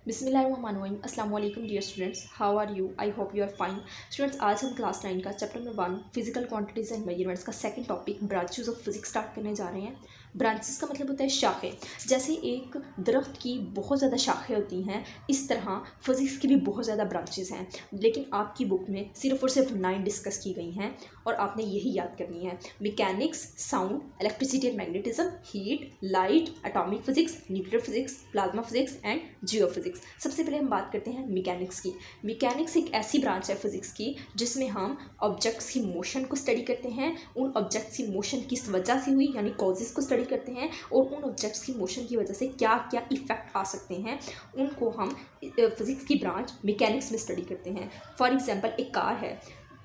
बिस्मिल्लाहिर्रहमानिर्रहीम अस्सलाम वालेकुम dear students, how are you? I hope you are fine. Students, आज हम क्लास 9 का chapter number 1 physical quantities and measurements का second topic branches of physics start करने जा रहे हैं। ब्रांचेस का मतलब होता है शाखें। जैसे एक दरख्त की बहुत ज़्यादा शाखें होती हैं, इस तरह फिजिक्स की भी बहुत ज़्यादा ब्रांचेस हैं, लेकिन आपकी बुक में सिर्फ और सिर्फ 9 डिस्कस की गई हैं और आपने यही याद करनी है। Mechanics, sound, electricity and magnetism, heat, light, atomic physics, nuclear physics, plasma physics and geophysics. सबसे पहले हम बात करते हैं मैकेनिक्स की। मैकेनिक्स एक ऐसी ब्रांच है फिजिक्स की जिसमें हम ऑब्जेक्ट्स की मोशन को स्टडी करते हैं, उन ऑब्जेक्ट्स की मोशन किस वजह से हुई यानी कॉजेज़ को स्टडी करते हैं, और उन ऑब्जेक्ट्स की मोशन की वजह से क्या क्या इफेक्ट आ सकते हैं उनको हम फिजिक्स की ब्रांच मैकेनिक्स में स्टडी करते हैं। फॉर एग्जांपल, एक कार है।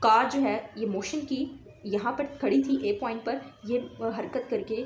कार जो है ये मोशन की यहाँ पर खड़ी थी ए पॉइंट पर, ये हरकत करके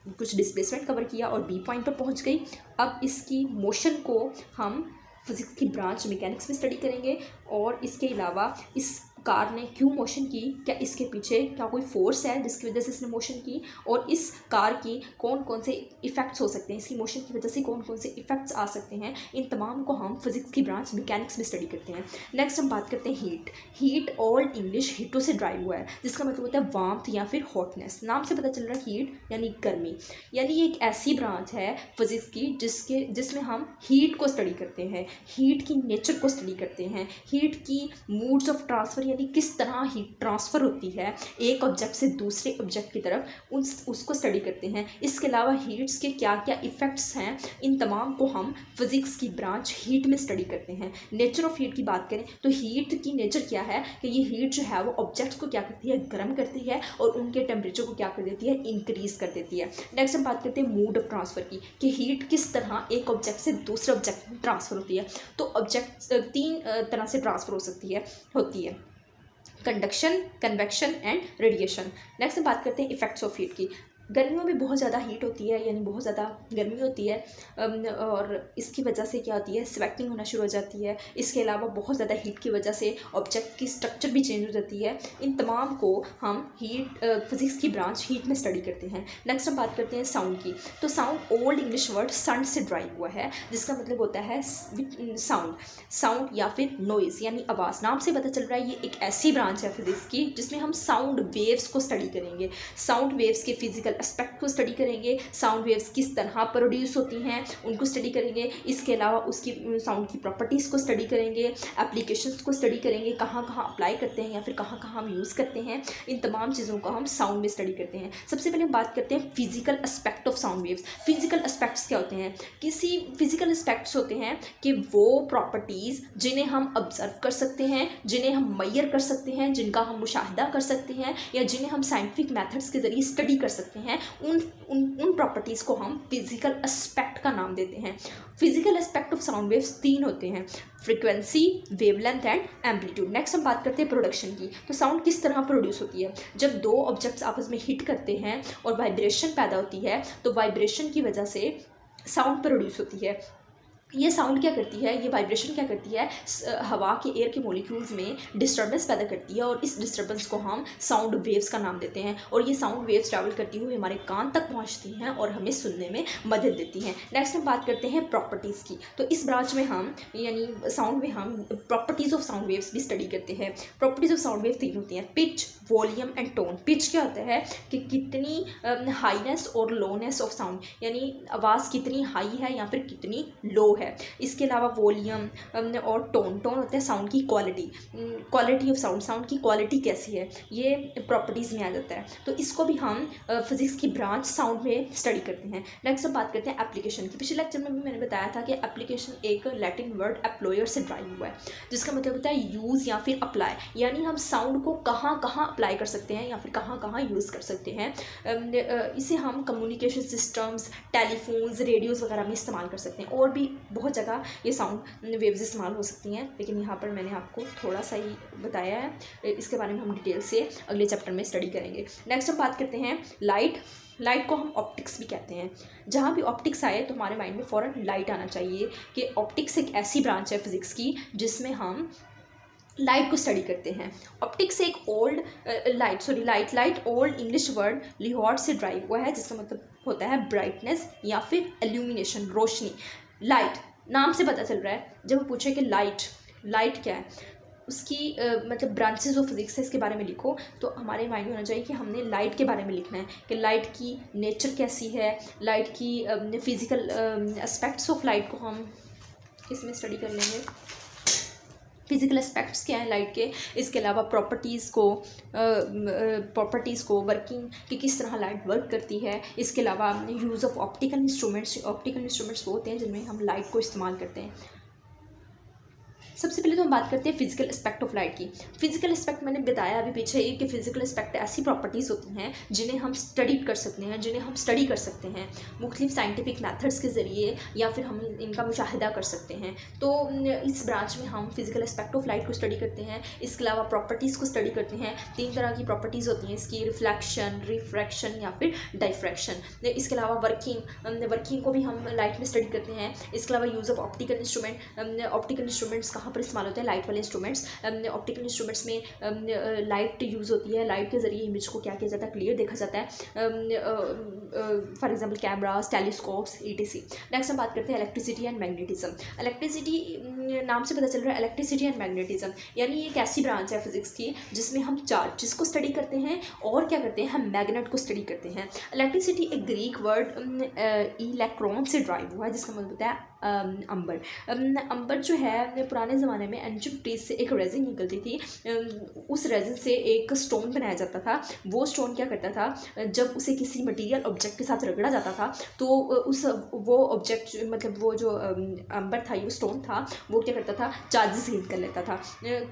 कुछ डिस्प्लेसमेंट कवर किया और बी पॉइंट पर पहुंच गई। अब इसकी मोशन को हम फिज़िक्स की ब्रांच मैकेनिक्स में स्टडी करेंगे, और इसके अलावा इस कार ने क्यों मोशन की, क्या इसके पीछे क्या कोई फोर्स है जिसकी वजह से इसने मोशन की, और इस कार की कौन कौन से इफ़ेक्ट्स हो सकते हैं, इसकी मोशन की वजह से कौन कौन से इफ़ेक्ट्स आ सकते हैं, इन तमाम को हम फिज़िक्स की ब्रांच मैकेनिक्स में स्टडी करते हैं। नेक्स्ट हम बात करते हैं हीट। हीट ओल्ड इंग्लिश हीटों से ड्राइव हुआ है, जिसका मतलब होता है वार्मथ या फिर हॉटनेस। नाम से पता चल रहा है हीट यानी गर्मी। यानी ये एक ऐसी ब्रांच है फिज़िक्स की जिसमें हम हीट को स्टडी करते हैं, हीट की नेचर को स्टडी करते हैं, हीट की मूड्स ऑफ ट्रांसफ़र यानी किस तरह हीट ट्रांसफ़र होती है एक ऑब्जेक्ट से दूसरे ऑब्जेक्ट की तरफ, उसको स्टडी करते हैं। इसके अलावा हीट्स के क्या क्या इफ़ेक्ट्स हैं, इन तमाम को हम फिज़िक्स की ब्रांच हीट में स्टडी करते हैं। नेचर ऑफ हीट की बात करें तो हीट की नेचर क्या है कि ये हीट जो है वो ऑब्जेक्ट्स को क्या करती है, गर्म करती है, और उनके टेम्परेचर को क्या कर देती है, इंक्रीज़ कर देती है। नेक्स्ट हम बात करते हैं मूड ऑफ ट्रांसफ़र की, कि हीट किस तरह एक ऑब्जेक्ट से दूसरे ऑब्जेक्ट में ट्रांसफ़र होती है। तो ऑब्जेक्ट 3 तरह से ट्रांसफ़र होती है conduction, convection and radiation. Next हम बात करते हैं इफेक्ट्स ऑफ हीट की। गर्मियों में बहुत ज़्यादा हीट होती है, यानी बहुत ज़्यादा गर्मी होती है, और इसकी वजह से क्या होती है, स्वेटिंग होना शुरू हो जाती है। इसके अलावा बहुत ज़्यादा हीट की वजह से ऑब्जेक्ट की स्ट्रक्चर भी चेंज हो जाती है। इन तमाम को हम फिज़िक्स की ब्रांच हीट में स्टडी करते हैं। नेक्स्ट हम बात करते हैं साउंड की। तो sound old English word sound से ड्राइव हुआ है, जिसका मतलब होता है साउंड या फिर नॉइज़ यानी आवाज़। नाम से पता चल रहा है ये एक ऐसी ब्रांच है फिज़िक्स की जिसमें हम साउंड वेव्स को स्टडी करेंगे, साउंड वेव्स के फिजिकल एस्पेक्ट को स्टडी करेंगे, साउंड वेव्स किस तरह प्रोड्यूस होती हैं उनको स्टडी करेंगे। इसके अलावा उसकी साउंड की प्रॉपर्टीज़ को स्टडी करेंगे, एप्लीकेशंस को स्टडी करेंगे, कहाँ कहाँ अप्लाई करते हैं या फिर कहाँ कहाँ हम यूज़ करते हैं। इन तमाम चीज़ों को हम साउंड में स्टडी करते हैं। सबसे पहले हम बात करते हैं physical aspect of sound waves. Physical aspects क्या होते हैं? किसी फिजिकल एस्पेक्ट्स होते हैं कि वो प्रॉपर्टीज़ जिन्हें हम ऑब्जर्व कर सकते हैं, जिन्हें हम मेजर कर सकते हैं, जिनका हम मुशाहिदा कर सकते हैं, या जिन्हें हम साइंटिफिक मेथड्स के ज़रिए स्टडी कर सकते हैं, उन प्रॉपर्टीज़ को हम फिजिकल एस्पेक्ट का नाम देते हैं। Physical aspect of sound waves 3 होते हैं: frequency, wavelength and amplitude. Next हम बात करते हैं प्रोडक्शन की। तो साउंड किस तरह प्रोड्यूस होती है? जब दो ऑब्जेक्ट्स आपस में हिट करते हैं और वाइब्रेशन पैदा होती है, तो वाइब्रेशन की वजह से साउंड प्रोड्यूस होती है। ये साउंड क्या करती है, ये वाइब्रेशन क्या करती है, हवा के एयर के मॉलिक्यूल्स में डिस्टर्बेंस पैदा करती है, और इस डिस्टर्बेंस को हम साउंड वेव्स का नाम देते हैं। और ये साउंड वेव्स ट्रैवल करती हुई हमारे कान तक पहुंचती हैं और हमें सुनने में मदद देती हैं। नेक्स्ट हम बात करते हैं प्रॉपर्टीज़ की। तो इस ब्रांच में हम यानी साउंड में हम प्रॉपर्टीज़ ऑफ साउंड वेव्स भी स्टडी करते हैं। प्रॉपर्टीज़ ऑफ साउंड वेव 3 होती हैं: pitch, volume and tone. Pitch क्या होता है कि कितनी हाईनेस और लोनेस ऑफ साउंड, यानी आवाज़ कितनी हाई है या फिर कितनी लो है। इसके अलावा वॉल्यूम और टोन होता है साउंड की क्वालिटी ऑफ साउंड की क्वालिटी कैसी है, ये प्रॉपर्टीज़ में आ जाता है। तो इसको भी हम फिजिक्स की ब्रांच साउंड में स्टडी करते हैं। नेक्स्ट हम बात करते हैं एप्लीकेशन की। पिछले लेक्चर में भी मैंने बताया था कि एप्लीकेशन एक लैटिन वर्ड एप्लॉयर से ड्राइव हुआ है, जिसका मतलब होता है यूज़ या फिर अप्लाई, यानी हम साउंड को कहाँ कहाँ अप्लाई कर सकते हैं या फिर कहाँ कहाँ यूज़ कर सकते हैं। इसे हम कम्युनिकेशन सिस्टम्स, टेलीफोन्स, रेडियोज़ वगैरह में इस्तेमाल कर सकते हैं, और भी बहुत जगह ये साउंड वेव्स इस्तेमाल हो सकती हैं, लेकिन यहाँ पर मैंने आपको थोड़ा सा ही बताया है। इसके बारे में हम डिटेल से अगले चैप्टर में स्टडी करेंगे। नेक्स्ट हम बात करते हैं लाइट को हम ऑप्टिक्स भी कहते हैं। जहाँ भी ऑप्टिक्स आए तो हमारे माइंड में फ़ौरन लाइट आना चाहिए कि ऑप्टिक्स एक ऐसी ब्रांच है फिज़िक्स की जिसमें हम लाइट को स्टडी करते हैं। ऑप्टिक्स एक लाइट ओल्ड इंग्लिश वर्ड लिहॉर्ड से ड्राइव हुआ है, जिसका मतलब होता है ब्राइटनेस या फिर एल्यूमिनेशन, रोशनी। लाइट नाम से पता चल रहा है, जब वो पूछे कि लाइट क्या है, उसकी मतलब ब्रांचेस ऑफ फिजिक्स है, इसके बारे में लिखो, तो हमारे माइंड में होना चाहिए कि हमने लाइट के बारे में लिखना है कि लाइट की नेचर कैसी है, लाइट की फिज़िकल एस्पेक्ट्स ऑफ लाइट को हम इसमें स्टडी कर लेंगे। फिज़िकल एस्पेक्ट्स क्या हैं लाइट के, इसके अलावा प्रॉपर्टीज़ को वर्किंग कि किस तरह लाइट वर्क करती है, इसके अलावा यूज़ ऑफ ऑप्टिकल इंस्ट्रूमेंट्स वो होते हैं जिनमें हम लाइट को इस्तेमाल करते हैं। सबसे पहले तो हम बात करते हैं फिजिकल एस्पेक्ट ऑफ लाइट की। फिजिकल एस्पेक्ट मैंने बताया अभी पीछे ही कि फिजिकल एस्पेक्ट ऐसी प्रॉपर्टीज़ होती हैं जिन्हें हम स्टडी कर सकते हैं मुख्तलिफ साइंटिफिक मेथड्स के ज़रिए, या फिर हम इनका मुशाहिदा कर सकते हैं। तो इस ब्रांच में हम फिजिकल एस्पेक्ट ऑफ लाइट को स्टडी करते हैं। इसके अलावा प्रॉपर्टीज़ को स्टडी करते हैं। 3 तरह की प्रॉपर्टीज़ होती हैं इसकी, रिफ्लेक्शन, रिफ्रैक्शन या फिर डाइफ्रैक्शन। इसके अलावा वर्किंग को भी हम लाइट में स्टडी करते हैं। इसके अलावा यूज़ ऑफ ऑप्टिकल इंस्ट्रूमेंट्स कहाँ पर इस्तेमाल होते हैं, लाइट वाले इंस्ट्रूमेंट्स। ऑप्टिकल इंस्ट्रूमेंट्स में लाइट यूज़ होती है, लाइट के ज़रिए इमेज को क्या किया जाता है, क्लियर देखा जाता है, for example cameras, telescopes, etc। Next हम बात करते हैं इलेक्ट्रिसिटी एंड मैग्नेटिज्म। इलेक्ट्रिसिटी नाम से पता चल रहा है, इलेक्ट्रिसिटी एंड मैग्नेटिज्म यानी एक ऐसी ब्रांच है फिजिक्स की जिसमें हम चार्जेस को स्टडी करते हैं और क्या करते हैं, हम मैग्नेट को स्टडी करते हैं। इलेक्ट्रिसिटी एक ग्रीक वर्ड इलेक्ट्रॉन से ड्राइव हुआ है जिसका मतलब होता है अंबर जो है पुराने ज़माने में एंशिएंट ट्रीज से एक रेजिन निकलती थी, उस रेजिन से एक स्टोन बनाया जाता था। वो स्टोन क्या करता था, जब उसे किसी मटेरियल ऑब्जेक्ट के साथ रगड़ा जाता था तो वो ऑब्जेक्ट मतलब वो जो अंबर था, ये स्टोन था, वो क्या करता था, चार्जेस गेन कर लेता था।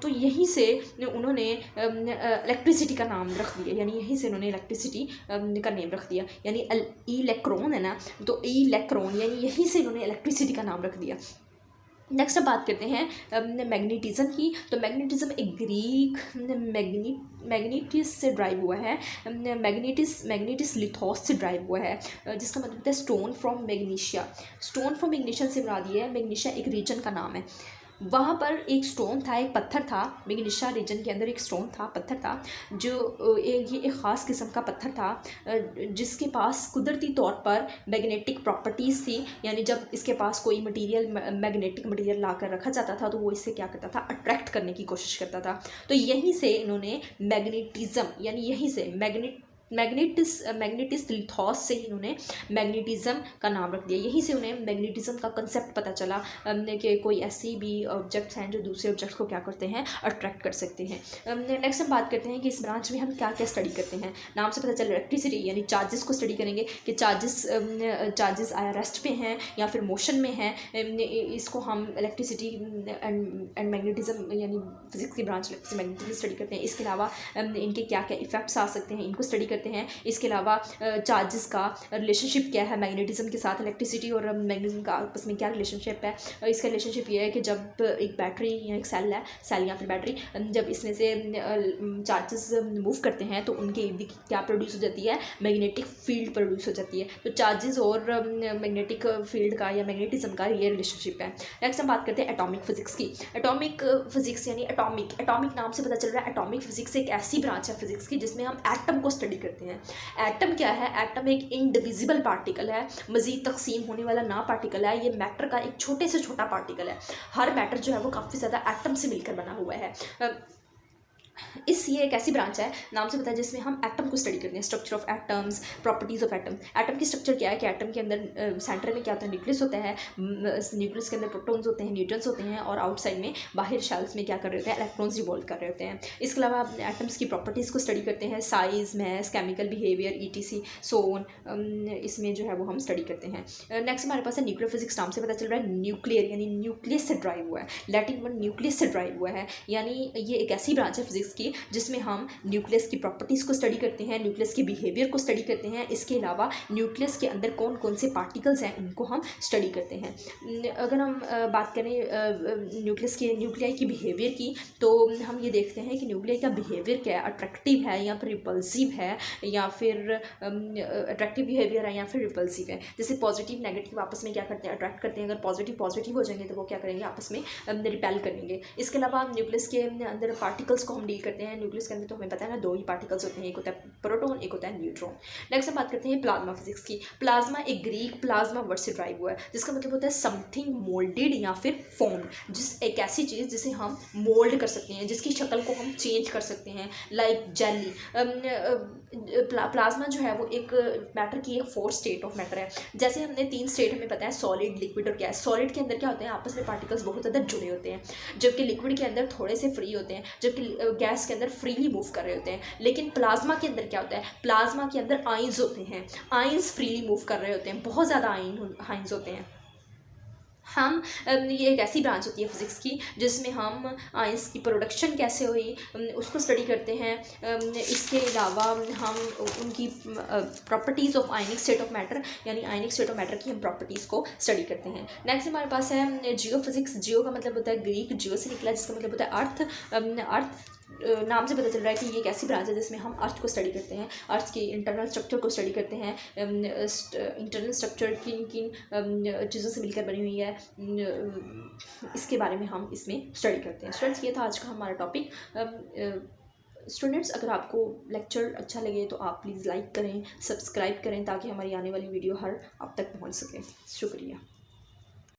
तो यहीं से उन्होंने इलेक्ट्रिसिटी का नाम रख दिया, यानी यहीं से उन्होंने इलेक्ट्रिसिटी का नेम रख दिया, यानी इलेक्ट्रॉन है ना, तो इलेक्ट्रॉन यानी यहीं से उन्होंने इलेक्ट्रिसिटी का नाम रख दिया। नेक्स्ट अब बात करते हैं मैग्नेटिज्म की। तो मैग्नेटिज्म एक ग्रीक मैग्नेटिस से ड्राइव हुआ है, मैग्नेटिस लिथोस से ड्राइव हुआ है, जिसका मतलब है stone from magnesia. Stone from magnesia से मुराद ये है, मैग्नीशिया एक रीजन का नाम है, वहाँ पर एक स्टोन था, एक पत्थर था, मैग्नीशिया रीजन के अंदर एक स्टोन था, पत्थर था, जो ये एक ख़ास किस्म का पत्थर था जिसके पास कुदरती तौर पर मैग्नेटिक प्रॉपर्टीज़ थी। यानी जब इसके पास कोई मैग्नेटिक मटेरियल ला कर रखा जाता था तो वो इससे क्या करता था, अट्रैक्ट करने की कोशिश करता था। तो यहीं से इन्होंने मैग्नेटिज्म यानी यहीं से मैग्नेटिस लिथोस से ही उन्होंने मैग्नेटिज्म का नाम रख दिया। यहीं से उन्हें मैग्नेटिज्म का कंसेप्ट पता चला कि कोई ऐसी भी ऑब्जेक्ट्स हैं जो दूसरे ऑब्जेक्ट्स को क्या करते हैं, अट्रैक्ट कर सकते हैं। नेक्स्ट हम बात करते हैं कि इस ब्रांच में हम क्या क्या स्टडी करते हैं। नाम से पता चल इलेक्ट्रिसिटी यानी चार्जेस को स्टडी करेंगे कि चार्जेस आया रेस्ट पे हैं या फिर मोशन में हैं। इसको हम इलेक्ट्रिसिटी एंड मैग्नेटिज्म यानी फिजिक्स की ब्रांच मैग्नेटिज्म स्टडी करते हैं। इसके अलावा इनके क्या क्या इफेक्ट्स आ सकते हैं, इनको स्टडी करते हैं। इसके अलावा चार्जेस का रिलेशनशिप क्या है मैग्नेटिज्म के साथ, इलेक्ट्रिसिटी और मैग्नेटिज्म का आपस में क्या रिलेशनशिप है। इसका रिलेशनशिप ये है कि जब एक बैटरी या एक सेल या फिर बैटरी, जब इसमें से चार्जेस मूव करते हैं तो उनके इर्द क्या प्रोड्यूस हो जाती है, मैग्नेटिक फील्ड प्रोड्यूस हो जाती है। तो चार्जेस और मैग्नेटिक फील्ड का या मैग्नेटिज्म का ये रिलेशनशिप है। नेक्स्ट हम बात करते हैं एटॉमिक फिजिक्स की। एटॉमिक फिजिक्स यानी एटॉमिक नाम से पता चल रहा है, एटॉमिक फिजिक्स एक ऐसी ब्रांच है फिजिक्स की जिसमें हम एटम को स्टडी करते हैं। एटम क्या है, एटम एक इंडिविजिबल पार्टिकल है, मजीद तकसीम होने वाला ना पार्टिकल है। ये मैटर का एक छोटे से छोटा पार्टिकल है। हर मैटर जो है वो काफ़ी ज़्यादा एटम से मिलकर बना हुआ है। ये एक ऐसी ब्रांच है नाम से पता है जिसमें हम एटम को स्टडी करते हैं, structure of atoms, properties of atom. Atom की स्ट्रक्चर क्या है कि एटम के अंदर सेंटर में क्या होता है, न्यूक्लियस होता है, न्यूक्लियस के अंदर प्रोटॉन्स होते हैं, न्यूट्रॉन्स होते हैं, और आउटसाइड में बाहर शेल्स में क्या कर रहे होते हैं, इलेक्ट्रॉन्स रिवॉल्व कर रहे होते हैं। इसके अलावा एटम्स की प्रॉपर्टीज़ को स्टडी करते हैं, size, mass, chemical behaviour, ETC so on, इसमें जो है वो हम स्टडी करते हैं। नेक्स्ट हमारे पास है न्यूक्लियर फिजिक्स। नाम से पता चल रहा है न्यूक्लियर यानी न्यूक्लियस से ड्राइव हुआ है, लैटिन वर्ड न्यूक्लियस से ड्राइव हुआ है। यानी ये एक ऐसी ब्रांच है फिजिक्स की जिसमें हम न्यूक्लियस की प्रॉपर्टीज़ को स्टडी करते हैं, न्यूक्लियस के बिहेवियर को स्टडी करते हैं। इसके अलावा न्यूक्लियस के अंदर कौन कौन से पार्टिकल्स हैं उनको हम स्टडी करते हैं। अगर हम बात करें न्यूक्लियाई की बिहेवियर की, तो हम ये देखते हैं कि न्यूक्लियाई का बिहेवियर क्या है, अट्रैक्टिव है या फिर रिपल्सिव है, या फिर अट्रैक्टिव बिहेवियर है या फिर रिपल्सिव है। जैसे पॉजिटिव नेगेटिव आपस में क्या करते हैं, अट्रैक्ट करते हैं। अगर पॉजिटिव हो जाएंगे तो वो क्या करेंगे, आपस में रिपेल करेंगे। इसके अलावा न्यूक्लियस के अंदर पार्टिकल्स को हम डील करते हैं। न्यूक्लियस के अंदर तो हमें पता है ना, दो ही पार्टिकल्स होते हैं, एक होता है प्रोटॉन, एक होता है न्यूट्रॉन। नेक्स्ट हम बात करते हैं प्लाज्मा फिजिक्स की। प्लाज्मा एक ग्रीक प्लाज्मा वर्ड से ड्राइव हुआ है, जिसका मतलब होता है समथिंग मोल्डेड या फिर फॉर्म, एक ऐसी चीज़ जिसे हम मोल्ड कर सकते हैं, जिसकी शक्ल को हम चेंज कर सकते हैं, लाइक जेली। प्लाज्मा जो है वो एक मैटर की एक 4 स्टेट ऑफ मैटर है। जैसे हमने 3 स्टेट हमें पता है, सॉलिड, लिक्विड और गैस। सॉलिड के अंदर क्या होते हैं, आपस में पार्टिकल्स बहुत ज़्यादा जुड़े होते हैं, जबकि लिक्विड के अंदर थोड़े से फ्री होते हैं, जबकि गैस के अंदर फ्रीली मूव कर रहे होते हैं। लेकिन प्लाज्मा के अंदर क्या होता है, प्लाज्मा के अंदर आइंस होते हैं, आइंस फ्रीली मूव कर रहे होते हैं, बहुत ज़्यादा आइंस होते हैं। हम ये एक ऐसी ब्रांच होती है फिज़िक्स की जिसमें हम आइंस की प्रोडक्शन कैसे हुई उसको स्टडी करते हैं। इसके अलावा हम उनकी properties of ionic state of matter, यानी आयनिक स्टेट ऑफ मैटर की हम प्रॉपर्टीज़ को स्टडी करते हैं। नेक्स्ट हमारे पास है जियो फिज़िक्स। जियो का मतलब होता है ग्रीक, जियो से निकला, जिसका मतलब होता है अर्थ। अर्थ नाम से पता चल रहा है कि ये एक ऐसी ब्रांच है जिसमें हम अर्थ को स्टडी करते हैं, अर्थ की इंटरनल स्ट्रक्चर को स्टडी करते हैं। इंटरनल स्ट्रक्चर किन किन चीज़ों से मिलकर बनी हुई है, इसके बारे में हम इसमें स्टडी करते हैं। स्टूडेंट्स, ये था आज का हमारा टॉपिक। स्टूडेंट्स, अगर आपको लेक्चर अच्छा लगे तो आप प्लीज़ लाइक करें, सब्सक्राइब करें, ताकि हमारी आने वाली वीडियो हर आप तक पहुंच सके। शुक्रिया।